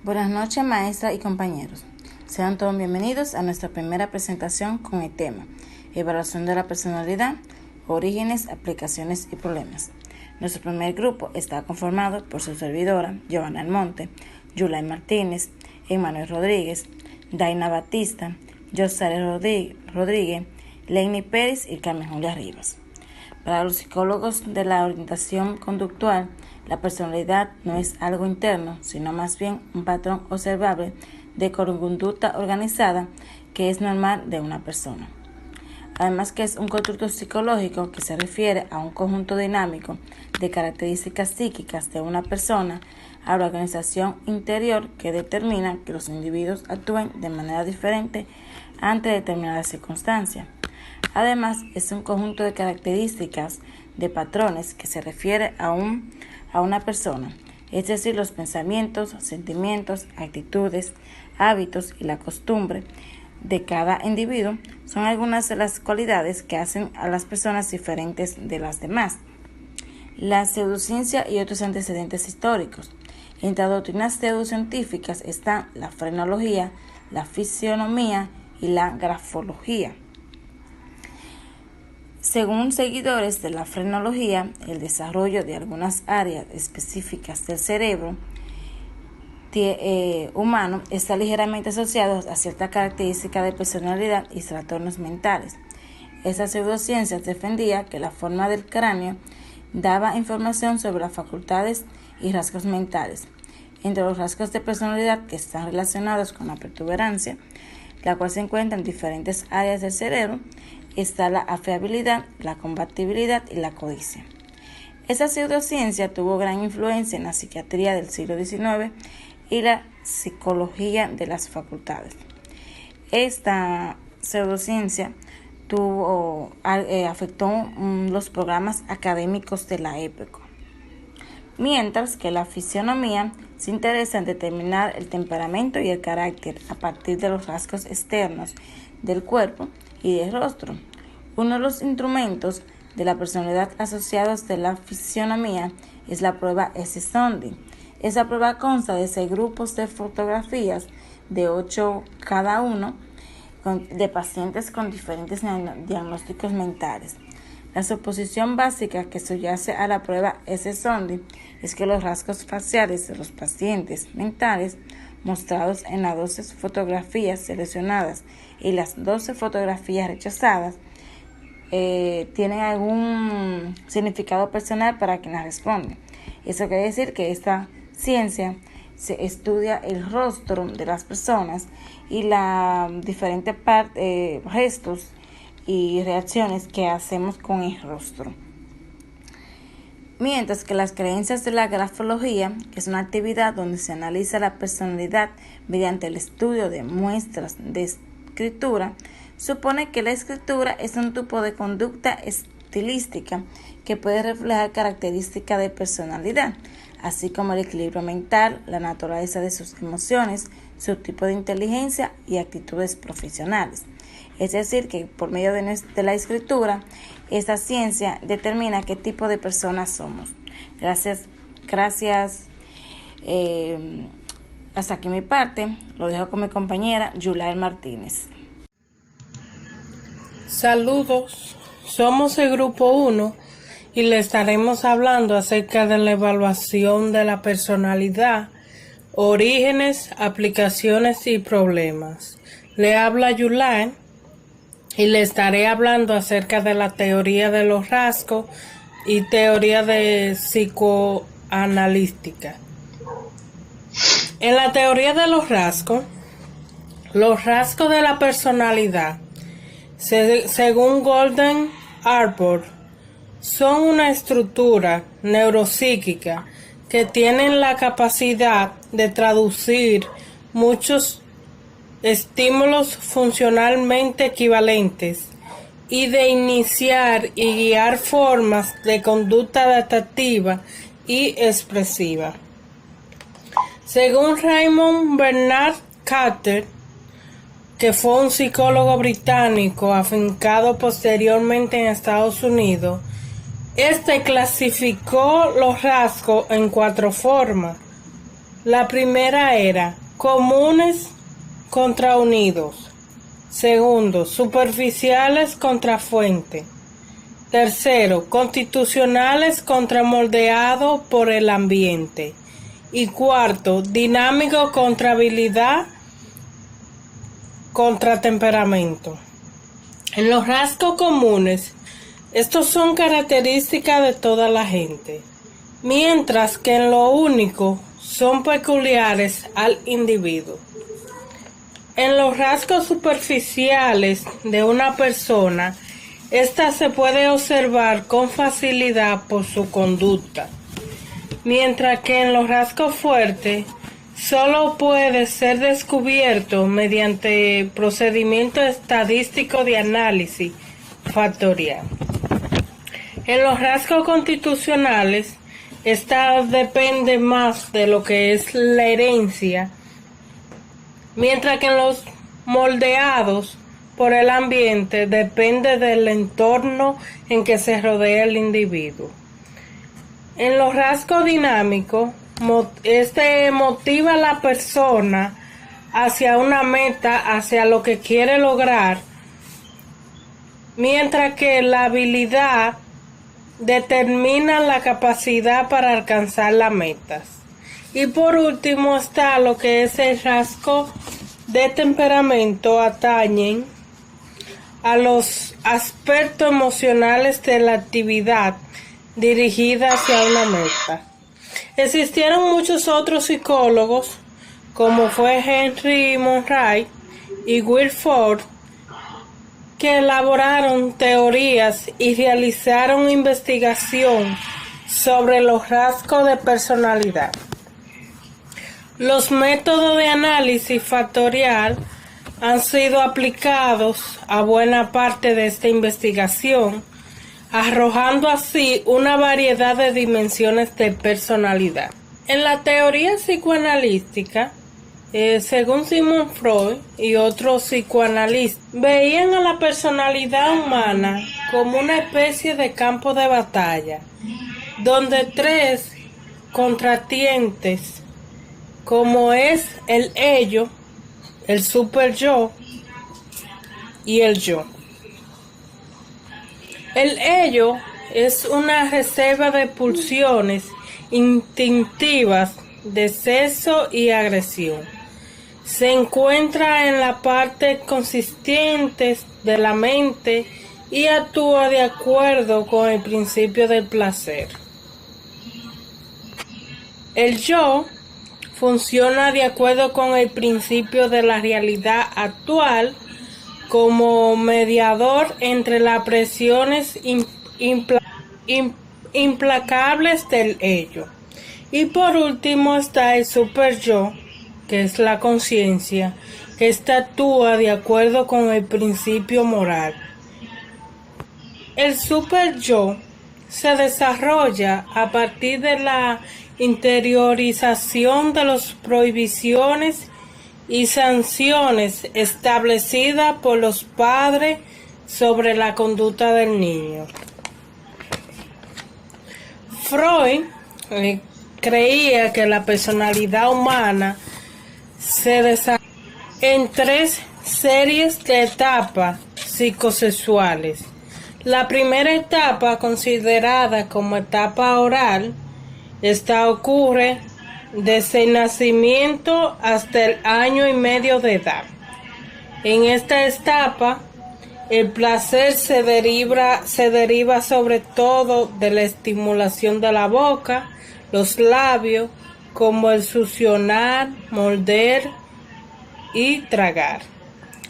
Buenas noches, maestra y compañeros. Sean todos bienvenidos a nuestra primera presentación con el tema Evaluación de la personalidad, orígenes, aplicaciones y problemas. Nuestro primer grupo está conformado por su servidora, Giovanna Almonte, Yulay Martínez, Emmanuel Rodríguez, Daina Batista, Josare Rodríguez, Leini Pérez y Carmen Julia Rivas. Para los psicólogos de la orientación conductual, la personalidad no es algo interno, sino más bien un patrón observable de conducta organizada que es normal de una persona. Además que es un constructo psicológico que se refiere a un conjunto dinámico de características psíquicas de una persona a la organización interior que determina que los individuos actúen de manera diferente ante determinadas circunstancias. Además, es un conjunto de características de patrones que se refiere a una persona, es decir, los pensamientos, sentimientos, actitudes, hábitos y la costumbre de cada individuo son algunas de las cualidades que hacen a las personas diferentes de las demás. La pseudociencia y otros antecedentes históricos. Entre las doctrinas pseudocientíficas están la frenología, la fisionomía y la grafología. Según seguidores de la frenología, el desarrollo de algunas áreas específicas del cerebro humano está ligeramente asociado a ciertas características de personalidad y trastornos mentales. Esta pseudociencia defendía que la forma del cráneo daba información sobre las facultades y rasgos mentales. Entre los rasgos de personalidad que están relacionados con la protuberancia, la cual se encuentra en diferentes áreas del cerebro, está la afabilidad, la combatibilidad y la codicia. Esta pseudociencia tuvo gran influencia en la psiquiatría del siglo XIX y la psicología de las facultades. Esta pseudociencia afectó los programas académicos de la época, mientras que la fisionomía se interesa en determinar el temperamento y el carácter a partir de los rasgos externos del cuerpo y del rostro. Uno de los instrumentos de la personalidad asociados de la fisionomía es la prueba S-Sonding. Esa prueba consta de 6 grupos de fotografías de 8 cada uno de pacientes con diferentes diagnósticos mentales. La suposición básica que subyace a la prueba S-Sonding es que los rasgos faciales de los pacientes mentales mostrados en las 12 fotografías seleccionadas y las 12 fotografías rechazadas tienen algún significado personal para quien las responde. Eso quiere decir que esta ciencia se estudia el rostro de las personas y las diferentes gestos y reacciones que hacemos con el rostro. Mientras que las creencias de la grafología, que es una actividad donde se analiza la personalidad mediante el estudio de muestras de escritura, supone que la escritura es un tipo de conducta estilística que puede reflejar características de personalidad, así como el equilibrio mental, la naturaleza de sus emociones, su tipo de inteligencia y actitudes profesionales. Es decir, que por medio de la escritura, esta ciencia determina qué tipo de personas somos. Gracias. Hasta aquí mi parte. Lo dejo con mi compañera Yulay Martínez. Saludos, somos el grupo 1 y le estaremos hablando acerca de la evaluación de la personalidad, orígenes, aplicaciones y problemas. Le habla Yulay y le estaré hablando acerca de la teoría de los rasgos y teoría de psicoanalítica. En la teoría de los rasgos de la personalidad, según Golden Arbor, son una estructura neuropsíquica que tienen la capacidad de traducir muchos estímulos funcionalmente equivalentes y de iniciar y guiar formas de conducta adaptativa y expresiva. Según Raymond Bernard Carter, que fue un psicólogo británico afincado posteriormente en Estados Unidos, clasificó los rasgos en 4 formas: La primera era comunes contra unidos. Segundo, superficiales contra fuente. Tercero, constitucionales contra moldeado por el ambiente. Y cuarto, dinámico contra habilidad contra temperamento. En los rasgos comunes, estos son características de toda la gente, mientras que en lo único son peculiares al individuo. En los rasgos superficiales de una persona, esta se puede observar con facilidad por su conducta, mientras que en los rasgos fuertes solo puede ser descubierto mediante procedimientos estadísticos de análisis factorial. En los rasgos constitucionales, esta depende más de lo que es la herencia, mientras que en los moldeados por el ambiente depende del entorno en que se rodea el individuo. En los rasgos dinámicos, este motiva a la persona hacia una meta, hacia lo que quiere lograr, mientras que la habilidad determina la capacidad para alcanzar las metas. Y por último está lo que es el rasgo de temperamento, atañen a los aspectos emocionales de la actividad dirigida hacia una meta. Existieron muchos otros psicólogos, como fue Henry Monroe y Wilford, que elaboraron teorías y realizaron investigación sobre los rasgos de personalidad. Los métodos de análisis factorial han sido aplicados a buena parte de esta investigación, arrojando así una variedad de dimensiones de personalidad. En la teoría psicoanalítica, según Sigmund Freud y otros psicoanalistas, veían a la personalidad humana como una especie de campo de batalla, donde tres contratientes, como es el ello, el superyo y el yo. El ello es una reserva de pulsiones instintivas de sexo y agresión. Se encuentra en la parte consistente de la mente y actúa de acuerdo con el principio del placer. El yo funciona de acuerdo con el principio de la realidad actual como mediador entre las presiones implacables del ello. Y por último está el superyo, que es la conciencia, que ésta actúa de acuerdo con el principio moral. El superyo se desarrolla a partir de la interiorización de las prohibiciones y sanciones establecidas por los padres sobre la conducta del niño. Freud creía que la personalidad humana se desarrolla en tres series de etapas psicosexuales. La primera etapa, considerada como etapa oral, esta ocurre desde el nacimiento hasta el año y medio de edad. En esta etapa, el placer se deriva sobre todo de la estimulación de la boca, los labios, como el succionar, morder y tragar.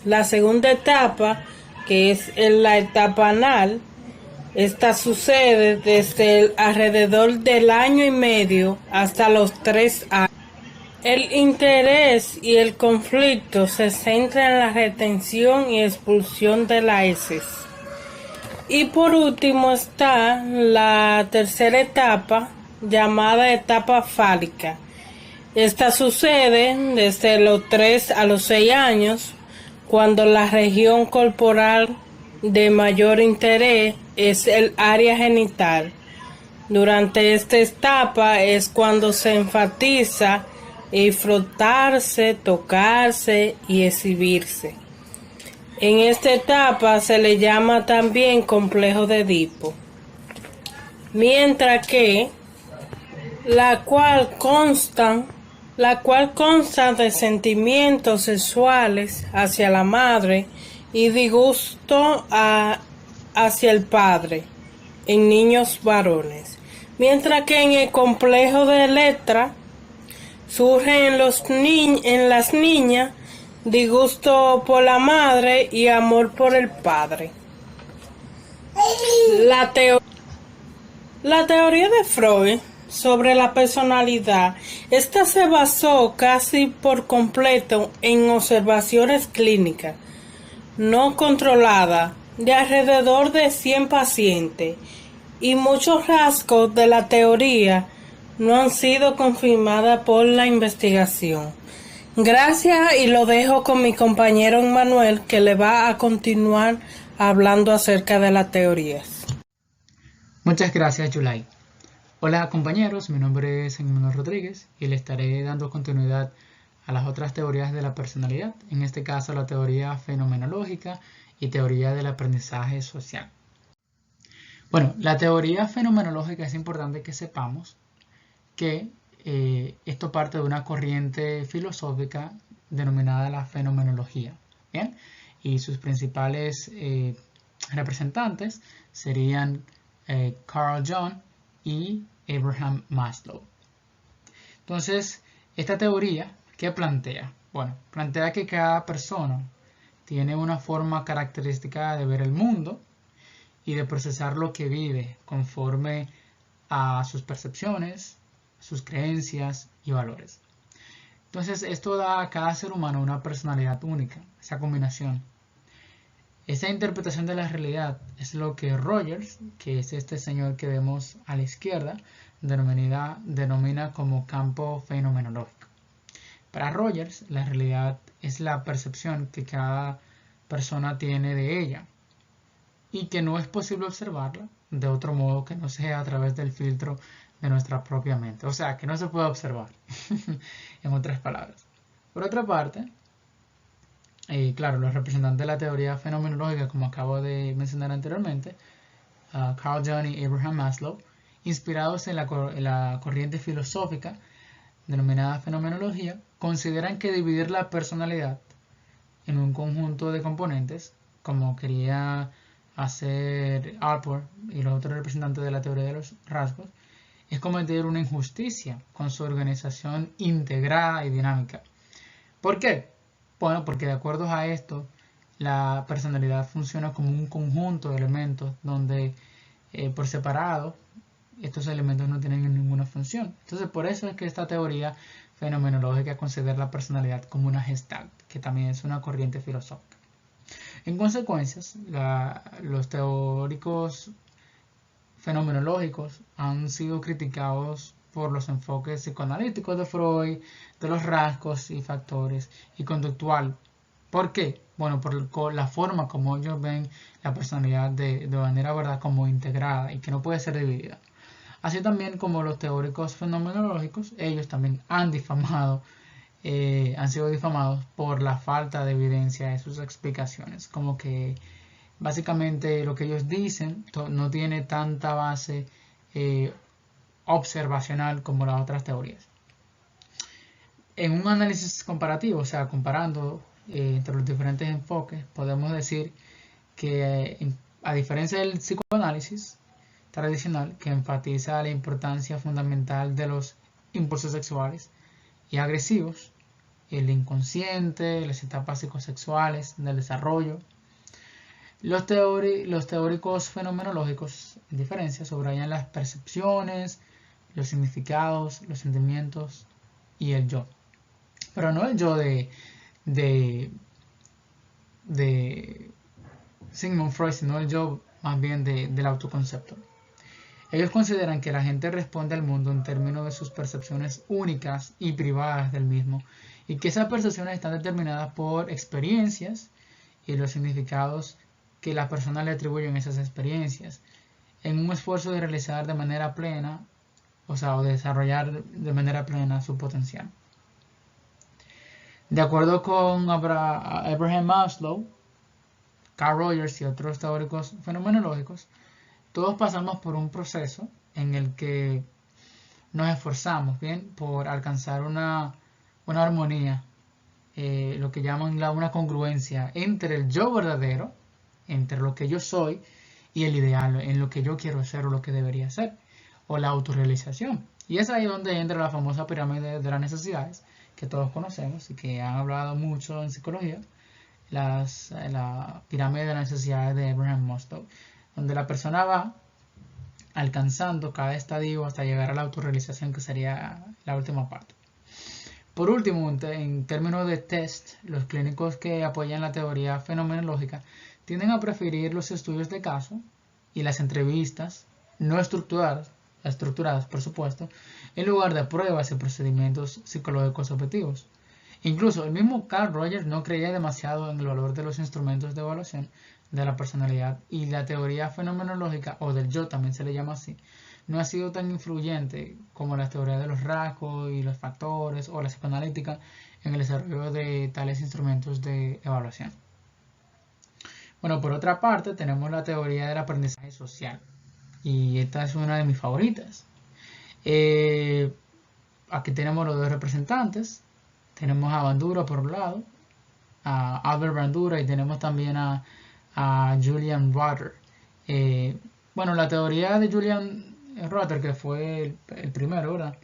La segunda etapa, que es la etapa anal, esta sucede desde alrededor del año y medio hasta los 3 años. El interés y el conflicto se centran en la retención y expulsión de las heces. Y por último está la tercera etapa, llamada etapa fálica. Esta sucede desde los 3 a los 6 años, cuando la región corporal de mayor interés es el área genital. Durante esta etapa es cuando se enfatiza y frotarse, tocarse y exhibirse. En esta etapa se le llama también complejo de Edipo, mientras que la cual consta de sentimientos sexuales hacia la madre y disgusto hacia el padre en niños varones, mientras que en el complejo de Electra surge en las niñas disgusto por la madre y amor por el padre. La teoría de Freud sobre la personalidad, esta se basó casi por completo en observaciones clínicas no controladas de alrededor de 100 pacientes, y muchos rasgos de la teoría no han sido confirmados por la investigación. Gracias, y lo dejo con mi compañero Manuel, que le va a continuar hablando acerca de las teorías. Muchas gracias, Yulai. Hola compañeros, mi nombre es Emmanuel Rodríguez y le estaré dando continuidad a las otras teorías de la personalidad, en este caso la teoría fenomenológica y teoría del aprendizaje social. Bueno, la teoría fenomenológica es importante que sepamos que esto parte de una corriente filosófica denominada la fenomenología, ¿bien? Y sus principales representantes serían Carl Jung y Abraham Maslow. Entonces, esta teoría, ¿qué plantea? Bueno, plantea que cada persona tiene una forma característica de ver el mundo y de procesar lo que vive conforme a sus percepciones, sus creencias y valores. Entonces, esto da a cada ser humano una personalidad única, esa combinación. Esa interpretación de la realidad es lo que Rogers, que es este señor que vemos a la izquierda, denomina como campo fenomenológico. Para Rogers, la realidad es la percepción que cada persona tiene de ella y que no es posible observarla de otro modo que no sea a través del filtro de nuestra propia mente. O sea, que no se puede observar, en otras palabras. Por otra parte, claro, los representantes de la teoría fenomenológica, como acabo de mencionar anteriormente, Carl Jung y Abraham Maslow, inspirados en la corriente filosófica denominada fenomenología, consideran que dividir la personalidad en un conjunto de componentes, como quería hacer Alport y los otros representantes de la teoría de los rasgos, es cometer una injusticia con su organización integrada y dinámica. ¿Por qué? Bueno, porque de acuerdo a esto, la personalidad funciona como un conjunto de elementos donde por separado estos elementos no tienen ninguna función. Entonces, por eso es que esta teoría fenomenológica considera la personalidad como una gestalt, que también es una corriente filosófica. En consecuencia, los teóricos fenomenológicos han sido criticados por los enfoques psicoanalíticos de Freud, de los rasgos y factores y conductual. ¿Por qué? Bueno, por la forma como ellos ven la personalidad de manera, ¿verdad?, como integrada y que no puede ser dividida. Así también como los teóricos fenomenológicos, ellos también han sido difamados por la falta de evidencia de sus explicaciones. Como que básicamente lo que ellos dicen no tiene tanta base observacional como las otras teorías. En un análisis comparativo, o sea, comparando entre los diferentes enfoques, podemos decir que a diferencia del psicoanálisis tradicional, que enfatiza la importancia fundamental de los impulsos sexuales y agresivos, el inconsciente, las etapas psicosexuales del desarrollo, los teóricos fenomenológicos, en diferencia, subrayan las percepciones, los significados, los sentimientos y el yo. Pero no el yo de Sigmund Freud, sino el yo más bien del autoconcepto. Ellos consideran que la gente responde al mundo en términos de sus percepciones únicas y privadas del mismo, y que esas percepciones están determinadas por experiencias y los significados que las personas le atribuyen a esas experiencias, en un esfuerzo de realizar de manera plena, o de desarrollar de manera plena su potencial. De acuerdo con Abraham Maslow, Carl Rogers y otros teóricos fenomenológicos, todos pasamos por un proceso en el que nos esforzamos por alcanzar una armonía, lo que llaman una congruencia entre el yo verdadero, entre lo que yo soy, y el ideal, en lo que yo quiero ser o lo que debería ser, o la autorrealización. Y es ahí donde entra la famosa pirámide de las necesidades, que todos conocemos y que han hablado mucho en psicología, la pirámide de las necesidades de Abraham Maslow, donde la persona va alcanzando cada estadio hasta llegar a la autorrealización, que sería la última parte. Por último, en términos de test, los clínicos que apoyan la teoría fenomenológica tienden a preferir los estudios de caso y las entrevistas no estructuradas, por supuesto, en lugar de pruebas y procedimientos psicológicos objetivos. Incluso el mismo Carl Rogers no creía demasiado en el valor de los instrumentos de evaluación de la personalidad, y la teoría fenomenológica, o del yo también se le llama así, no ha sido tan influyente como la teoría de los rasgos y los factores o la psicoanalítica en el desarrollo de tales instrumentos de evaluación. Bueno, por otra parte tenemos la teoría del aprendizaje social, y esta es una de mis favoritas. Aquí tenemos los dos representantes. Tenemos a Bandura por un lado, a Albert Bandura, y tenemos también a Julian Rother. Bueno, la teoría de Julian Rother, que fue el primero, ¿verdad?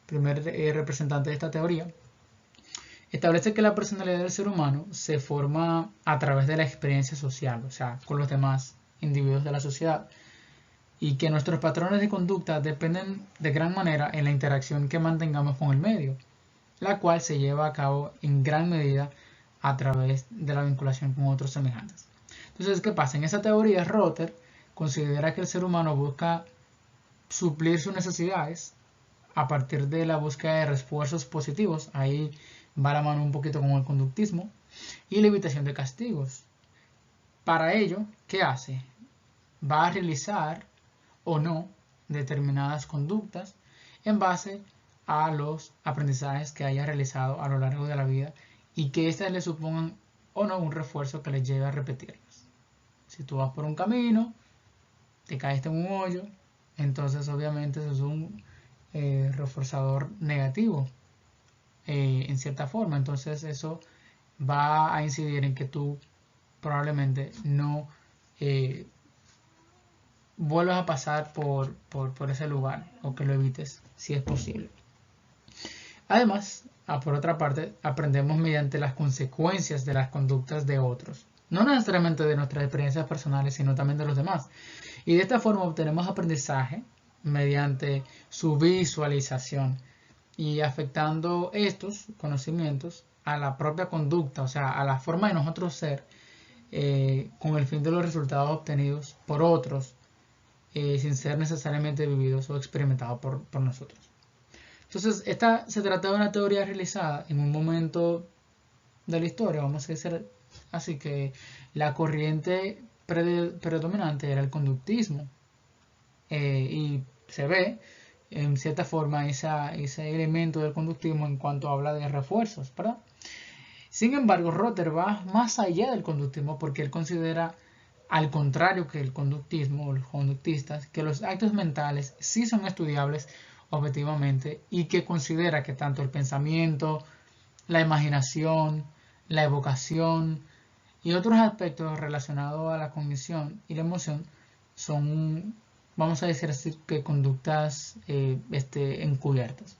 Primer representante de esta teoría, establece que la personalidad del ser humano se forma a través de la experiencia social, o sea, con los demás individuos de la sociedad, y que nuestros patrones de conducta dependen de gran manera en la interacción que mantengamos con el medio, la cual se lleva a cabo en gran medida a través de la vinculación con otros semejantes. Entonces, ¿qué pasa? En esa teoría, Rother considera que el ser humano busca suplir sus necesidades a partir de la búsqueda de refuerzos positivos, ahí va la mano un poquito con el conductismo, y la evitación de castigos. Para ello, ¿qué hace? Va a realizar o no determinadas conductas en base a los aprendizajes que haya realizado a lo largo de la vida, y que éstas le supongan o no un refuerzo que le lleve a repetirlas. Si tú vas por un camino, te caíste en un hoyo, entonces obviamente eso es un reforzador negativo en cierta forma. Entonces eso va a incidir en que tú probablemente no vuelvas a pasar por ese lugar, o que lo evites si es posible. Además, por otra parte, aprendemos mediante las consecuencias de las conductas de otros, no necesariamente de nuestras experiencias personales, sino también de los demás. Y de esta forma obtenemos aprendizaje mediante su visualización, y afectando estos conocimientos a la propia conducta, o sea, a la forma de nosotros ser, con el fin de los resultados obtenidos por otros, sin ser necesariamente vividos o experimentados por nosotros. Entonces, esta se trata de una teoría realizada en un momento de la historia, vamos a decir así, que la corriente predominante era el conductismo, y se ve en cierta forma ese elemento del conductismo en cuanto habla de refuerzos, ¿verdad? Sin embargo, Rother va más allá del conductismo, porque él considera, al contrario que el conductismo o los conductistas, que los actos mentales sí son estudiables objetivamente, y que considera que tanto el pensamiento, la imaginación, la evocación y otros aspectos relacionados a la cognición y la emoción son, vamos a decir así, que conductas encubiertas.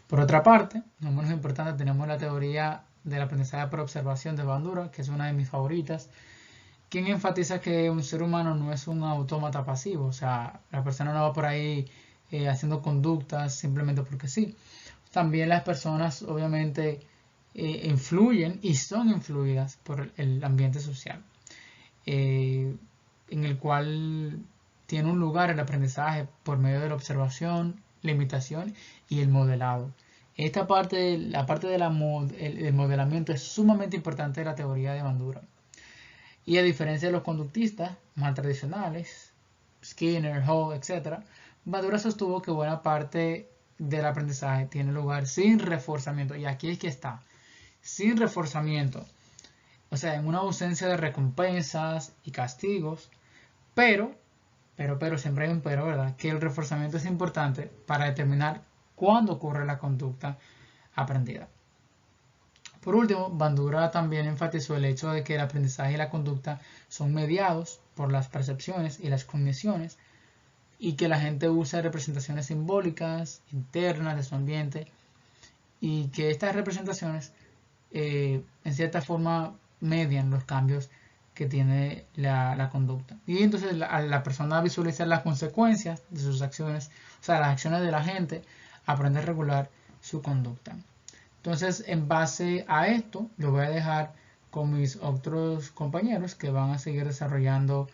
Por otra parte, no menos importante, tenemos la teoría del aprendizaje por observación de Bandura, que es una de mis favoritas, quien enfatiza que un ser humano no es un autómata pasivo, o sea, la persona no va por ahí haciendo conductas simplemente porque sí. También las personas obviamente influyen y son influidas por el ambiente social, en el cual tiene un lugar el aprendizaje por medio de la observación, la imitación y el modelado. Esta parte, la parte del modelamiento, es sumamente importante de la teoría de Bandura. Y a diferencia de los conductistas más tradicionales, Skinner, Hall, etc., Bandura sostuvo que buena parte del aprendizaje tiene lugar sin reforzamiento. Y aquí es que está. sin reforzamiento, o sea, en una ausencia de recompensas y castigos, pero siempre hay un pero, ¿verdad? Que el reforzamiento es importante para determinar cuándo ocurre la conducta aprendida. Por último, Bandura también enfatizó el hecho de que el aprendizaje y la conducta son mediados por las percepciones y las cogniciones, y que la gente usa representaciones simbólicas internas de su ambiente, y que estas representaciones en cierta forma median los cambios que tiene la conducta. Y entonces la persona visualiza las consecuencias de sus acciones, o sea, las acciones de la gente, aprende a regular su conducta. Entonces, en base a esto, lo voy a dejar con mis otros compañeros que van a seguir desarrollando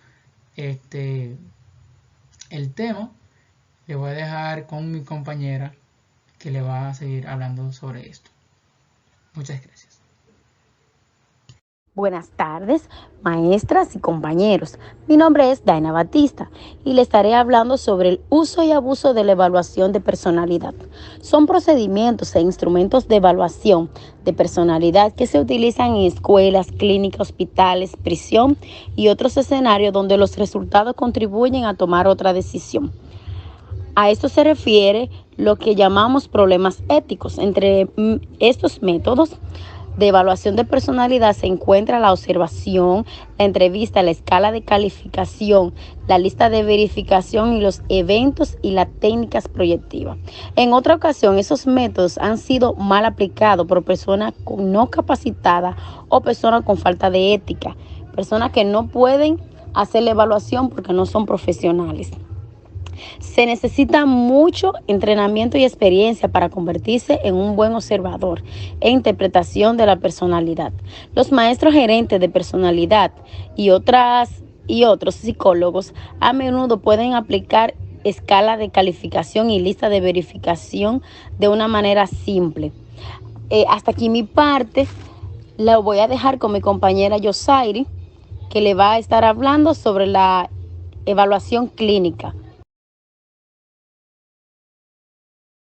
el tema. Le voy a dejar con mi compañera que le va a seguir hablando sobre esto. Muchas gracias. Buenas tardes, maestras y compañeros. Mi nombre es Daina Batista y le estaré hablando sobre el uso y abuso de la evaluación de personalidad. Son procedimientos e instrumentos de evaluación de personalidad que se utilizan en escuelas, clínicas, hospitales, prisión y otros escenarios donde los resultados contribuyen a tomar otra decisión. A esto se refiere lo que llamamos problemas éticos. Entre estos métodos de evaluación de personalidad se encuentra la observación, la entrevista, la escala de calificación, la lista de verificación y los eventos y las técnicas proyectivas. En otra ocasión, esos métodos han sido mal aplicados por personas no capacitadas o personas con falta de ética, personas que no pueden hacer la evaluación porque no son profesionales. Se necesita mucho entrenamiento y experiencia para convertirse en un buen observador e interpretación de la personalidad. Los maestros gerentes de personalidad y otros psicólogos a menudo pueden aplicar escala de calificación y lista de verificación de una manera simple. Hasta aquí mi parte. La voy a dejar con mi compañera Yosairi, que le va a estar hablando sobre la evaluación clínica.